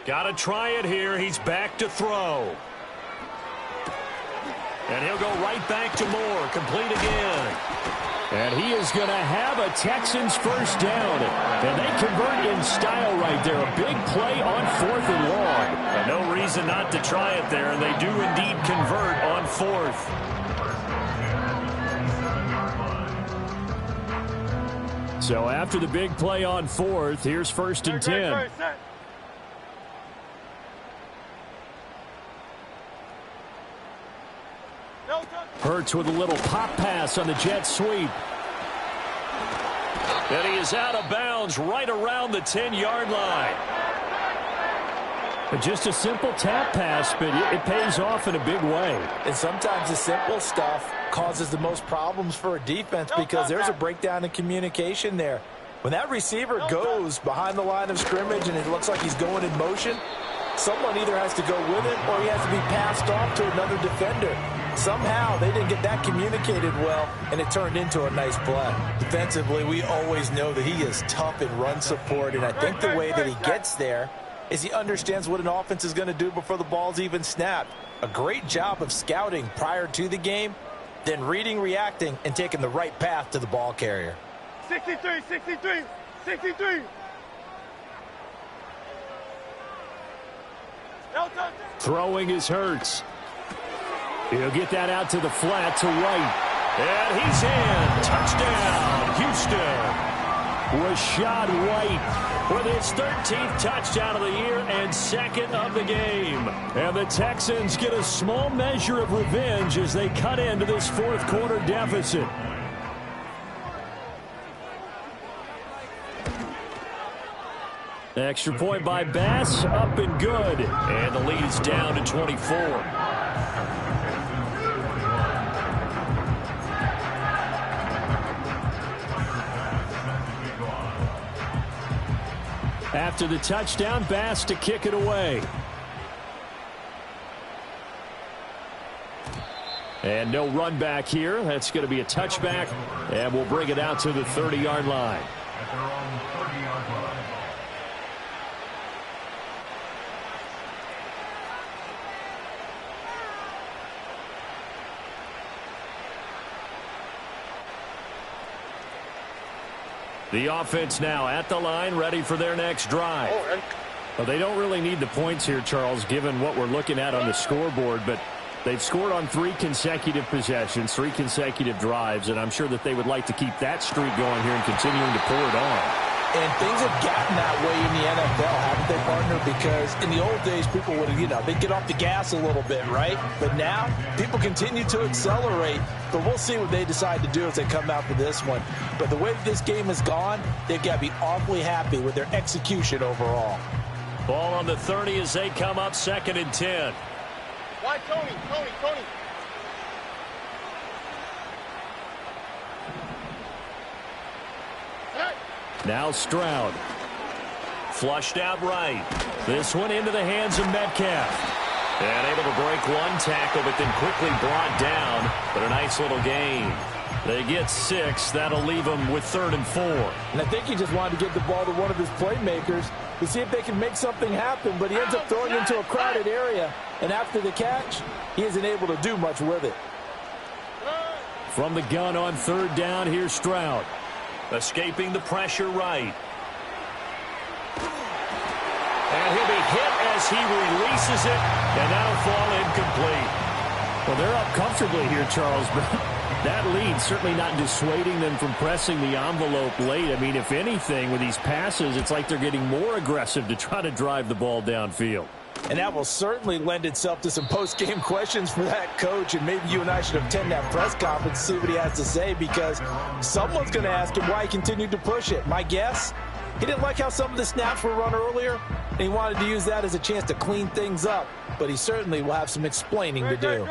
Got to try it here. He's back to throw. And he'll go right back to Moore. Complete again. And he is going to have a Texans first down. And they convert in style right there. A big play on 4th and long. And no reason not to try it there. And they do indeed convert on 4th. So after the big play on 4th, here's 1st and 10. Hurts with a little pop pass on the jet sweep. And he is out of bounds right around the 10-yard line. Just a simple tap pass, but it pays off in a big way. And sometimes the simple stuff causes the most problems for a defense because there's a breakdown in communication there. When that receiver goes behind the line of scrimmage and it looks like he's going in motion, someone either has to go with him or he has to be passed off to another defender. Somehow they didn't get that communicated well, and it turned into a nice play. Defensively, we always know that he is tough in run support, and I think the way that he gets there is he understands what an offense is going to do before the ball's even snapped. A great job of scouting prior to the game, then reading, reacting, and taking the right path to the ball carrier. 63, 63, 63. Throwing is Hurts. He'll get that out to the flat to White. And he's in. Touchdown, Houston. Rachaad White with his 13th touchdown of the year and 2nd of the game. And the Texans get a small measure of revenge as they cut into this 4th quarter deficit. Extra point by Bass, up and good. And the lead is down to 24. After the touchdown, Bass to kick it away. And no run back here. That's going to be a touchback. And we'll bring it out to the 30-yard line. At their own 30-yard line. The offense now at the line, ready for their next drive. Well, they don't really need the points here, Charles, given what we're looking at on the scoreboard, but they've scored on 3 consecutive possessions, 3 consecutive drives, and I'm sure that they would like to keep that streak going here and continuing to pour it on. And things have gotten that way in the NFL, haven't they, partner? Because in the old days, people would, they'd get off the gas a little bit, right? But now, people continue to accelerate. But we'll see what they decide to do as they come out for this one. But the way that this game has gone, they've got to be awfully happy with their execution overall. Ball on the 30 as they come up 2nd and 10. Why, Tony? Now Stroud. Flushed out right. This one into the hands of Metcalf. And able to break one tackle, but then quickly brought down. But a nice little gain. They get 6. That'll leave them with 3rd and 4. And I think he just wanted to get the ball to one of his playmakers to see if they can make something happen, but he ends up throwing into a crowded area, and after the catch, he isn't able to do much with it. From the gun on 3rd down, here's Stroud. Escaping the pressure right. And he'll be hit as he releases it, and that'll fall incomplete. Well, they're up comfortably here, Charles, but that lead certainly not dissuading them from pressing the envelope late. I mean, if anything, with these passes, it's like they're getting more aggressive to try to drive the ball downfield. And that will certainly lend itself to some post-game questions for that coach, and maybe you and I should attend that press conference to see what he has to say, because someone's going to ask him why he continued to push it. My guess, he didn't like how some of the snaps were run earlier, and he wanted to use that as a chance to clean things up, but he certainly will have some explaining to do.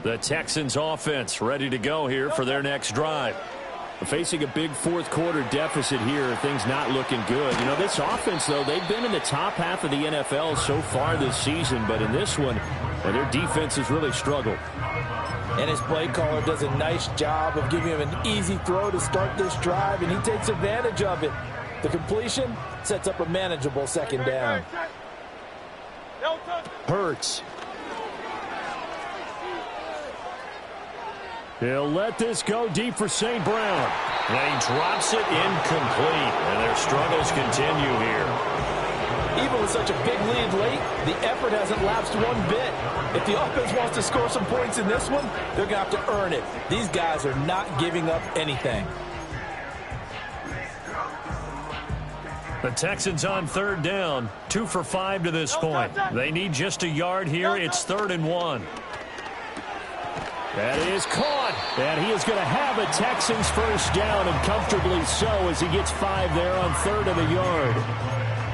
The Texans offense ready to go here for their next drive. Facing a big fourth-quarter deficit here, things not looking good. You know, this offense, though, they've been in the top half of the NFL so far this season, but in this one, well, their defense has really struggled. And his play caller does a nice job of giving him an easy throw to start this drive, and he takes advantage of it. The completion sets up a manageable 2nd down. Hurts. He'll let this go deep for St. Brown. And he drops it incomplete, and their struggles continue here. Even with such a big lead late, the effort hasn't lapsed one bit. If the offense wants to score some points in this one, they're going to have to earn it. These guys are not giving up anything. The Texans on 3rd down, 2 for 5 to this point. They need just a yard here. It's 3rd and 1. That is caught, and he is going to have a Texans first down, and comfortably so as he gets 5 there on 3rd and a yard.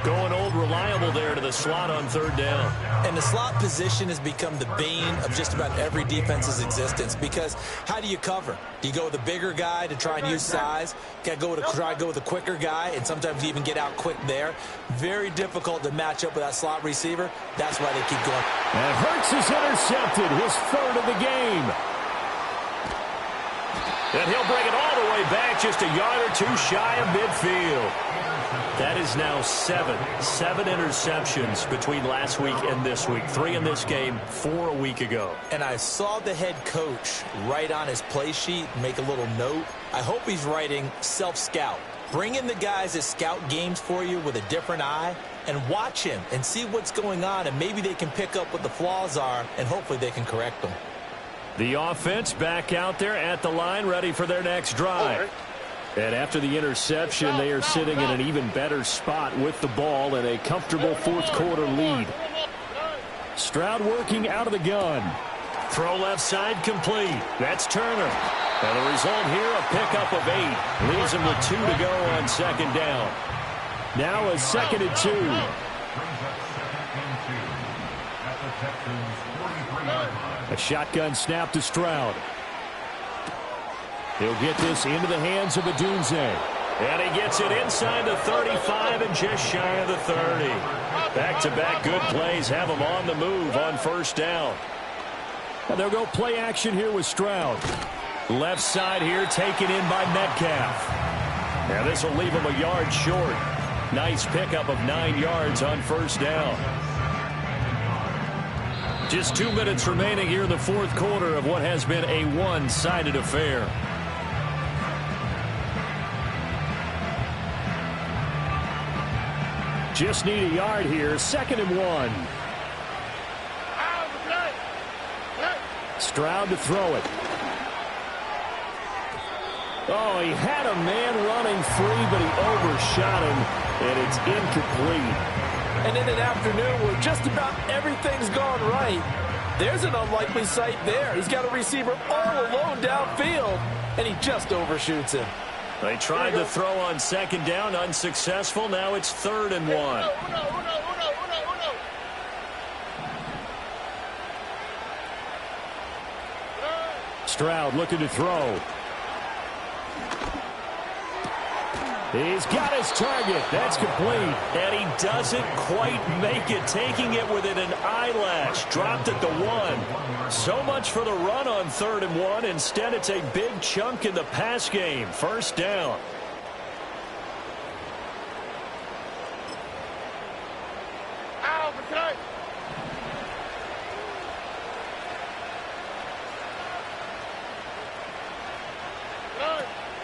Going old reliable there to the slot on 3rd down. And the slot position has become the bane of just about every defense's existence, because how do you cover? Do you go with a bigger guy to try and use size? Got to try to go with a quicker guy, and sometimes you even get out quick there. Very difficult to match up with that slot receiver. That's why they keep going. And Hurts is intercepted, his 3rd of the game. And he'll bring it all the way back, just a yard or 2 shy of midfield. That is now 7 interceptions between last week and this week. 3 in this game, 4 a week ago. And I saw the head coach write on his play sheet, make a little note. I hope he's writing self-scout. Bring in the guys that scout games for you with a different eye and watch him and see what's going on, and maybe they can pick up what the flaws are, and hopefully they can correct them. The offense back out there at the line, ready for their next drive. And after the interception, they are sitting in an even better spot with the ball and a comfortable fourth-quarter lead. Stroud working out of the gun. Throw left side complete. That's Turner. And the result here, a pickup of 8. Leaves him with 2 to go on 2nd down. Now a 2nd and 2. A shotgun snap to Stroud. He'll get this into the hands of Odunze. And he gets it inside the 35 and just shy of the 30. Back-to-back good plays have him on the move on 1st down. And they'll go play action here with Stroud. Left side here taken in by Metcalf. And this will leave him a yard short. Nice pickup of 9 yards on 1st down. Just 2 minutes remaining here in the 4th quarter of what has been a one-sided affair. Just need a yard here. 2nd and 1. Stroud to throw it. Oh, he had a man running free, but he overshot him, and it's incomplete. And in an afternoon where just about everything's gone right, there's an unlikely sight there. He's got a receiver all alone downfield, and he just overshoots him. They tried to throw on 2nd down, unsuccessful. Now it's 3rd and 1. Stroud looking to throw. He's got his target. That's complete. And he doesn't quite make it, taking it within an eyelash. Dropped at the 1. So much for the run on 3rd and 1. Instead, it's a big chunk in the pass game. First down.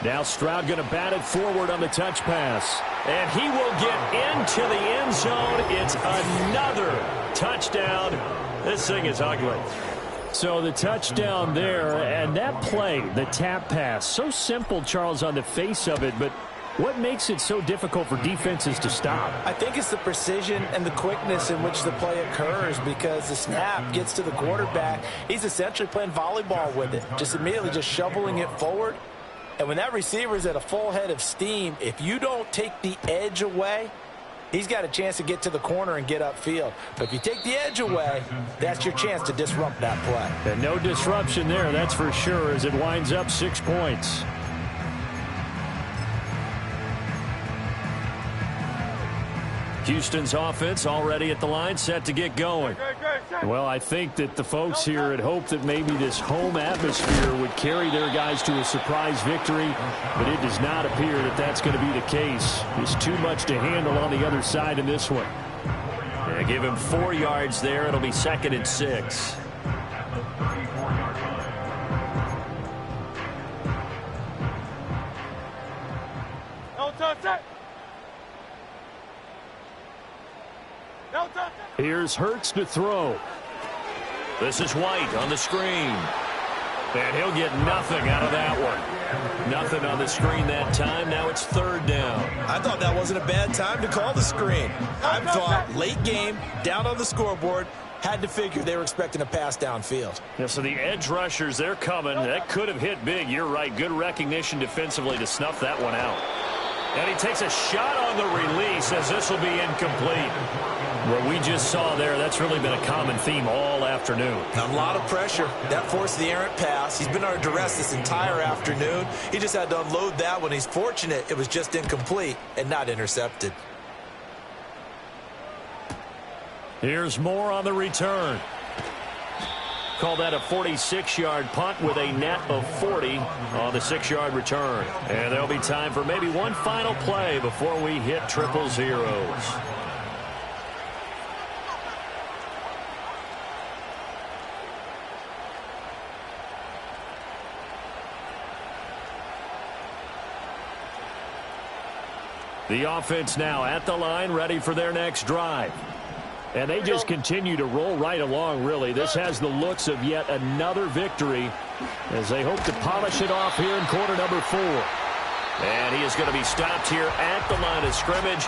Now Stroud going to bat it forward on the touch pass. And he will get into the end zone. It's another touchdown. This thing is ugly. So the touchdown there, and that play, the tap pass, so simple, Charles, on the face of it, but what makes it so difficult for defenses to stop? I think it's the precision and the quickness in which the play occurs, because the snap gets to the quarterback. He's essentially playing volleyball with it, just immediately just shoveling it forward. And when that receiver's at a full head of steam, if you don't take the edge away, he's got a chance to get to the corner and get upfield. But if you take the edge away, that's your chance to disrupt that play. And no disruption there, that's for sure, as it winds up 6 points. Houston's offense already at the line, set to get going. Well, I think that the folks here had hoped that maybe this home atmosphere would carry their guys to a surprise victory, but it does not appear that that's going to be the case. There's too much to handle on the other side in this one. Yeah, give him 4 yards there. It'll be 2nd and 6. Here's Hurts to throw. This is White on the screen. And he'll get nothing out of that one. Nothing on the screen that time. Now it's 3rd down. I thought that wasn't a bad time to call the screen. I thought late game, down on the scoreboard, had to figure they were expecting a pass downfield. Yeah, so the edge rushers, they're coming. That could have hit big. You're right. Good recognition defensively to snuff that one out. And he takes a shot on the release as this will be incomplete. What we just saw there, that's really been a common theme all afternoon. A lot of pressure. That forced the errant pass. He's been under duress this entire afternoon. He just had to unload that one. He's fortunate it was just incomplete and not intercepted. Here's Moore on the return. Call that a 46-yard punt with a net of 40 on the 6-yard return. And there'll be time for maybe one final play before we hit triple zeros. The offense now at the line, ready for their next drive. And they just continue to roll right along, really. This has the looks of yet another victory as they hope to polish it off here in quarter number 4. And he is going to be stopped here at the line of scrimmage.